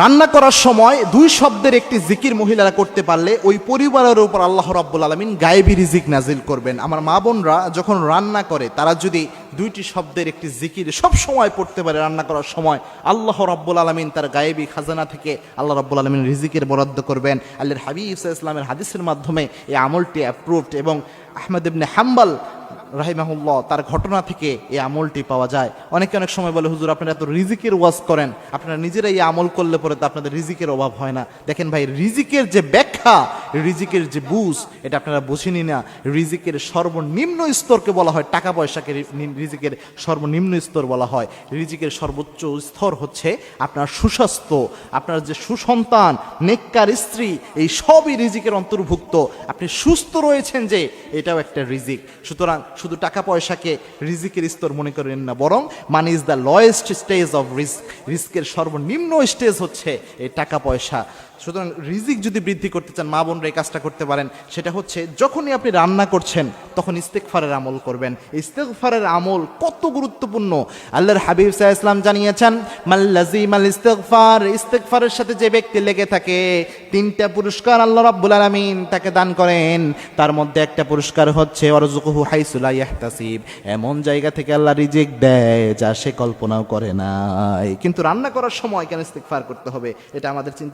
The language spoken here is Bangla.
রান্না করার সময় দুই শব্দের একটি জিকির মহিলারা করতে পারলে ওই পরিবারের উপর আল্লাহ রাব্বুল আলামিন গায়েবী রিজিক নাজিল করবেন। আমার মা বোনরা যখন রান্না করে তারা যদি দুইটি শব্দের একটি জিকির সব সময় পড়তে পারে রান্না করার সময়, আল্লাহ রাব্বুল আলামিন তার গায়েবী খাজানা থেকে আল্লাহ রাব্বুল আলামিন রিজিকের বরাদ্দ করবেন। আল্লাহর হাবিব সাল্লাল্লাহু আলাইহি ওয়াসাল্লামের হাদিসের মাধ্যমে এই আমলটি অ্যাপ্রুভড এবং আহমদ ইবনে হাম্বল রাহিমাহুল্লাহ তার ঘটনা থেকে এই আমলটি পাওয়া যায়। অনেকে অনেক সময় বলে, হুজুর আপনারা এত রিজিকের ওয়াজ করেন, আপনারা নিজেরাই এই আমল করলে পরে তো আপনাদের রিজিকের অভাব হয় না। দেখেন ভাই, রিজিকের যে ব্যাখ্যা, রিজিকের যে বুঝ, এটা আপনারা বুঝেনি না। রিজিকের সর্বনিম্ন স্তরকে বলা হয় টাকা পয়সাকে রিজিকের সর্বনিম্ন স্তর বলা হয়। রিজিকের সর্বোচ্চ স্তর হচ্ছে আপনার সুস্বাস্থ্য, আপনার যে সুসন্তান, নেককার স্ত্রী, এই সবই রিজিকের অন্তর্ভুক্ত। আপনি সুস্থ রয়েছেন যে, এটাও একটা রিজিক। সুতরাং শুধু টাকা পয়সাকে রিজিকের স্তর মনে করেন না, বরং money is the lowest stage of risk. রিস্কের সর্বনিম্ন স্টেজ হচ্ছে এই টাকা পয়সা। সুতরাং রিজিক যদি বৃদ্ধি করতে চান, মা বোনরা এই কাজটা করতে পারেন। সেটা হচ্ছে যখনই আপনি রান্না করছেন তখন ইস্তেগফারের আমল করবেন। ইস্তেগফারের আমল কত গুরুত্বপূর্ণ আল্লাহর হাবিব সাল্লাল্লাহু আলাইহি ওয়াসাল্লাম জানিয়েছেন, মাল্লাজিমাল ইস্তেগফার, ইস্তেগফারের সাথে যে ব্যক্তি লেগে থাকে, তিনটা পুরস্কার আল্লাহ রাব্বুল আলামিন তাকে দান করেন। তার মধ্যে একটা পুরস্কার হচ্ছে ওয়ারযুকুহু হাইসু লা ইয়াহতাসিব, এমন জায়গা থেকে আল্লাহ রিজিক দেয় যা সে কল্পনাও করে নাই। কিন্তু রান্না করার সময় কেন ইস্তেগফার করতে হবে, এটা আমাদের চিন্তা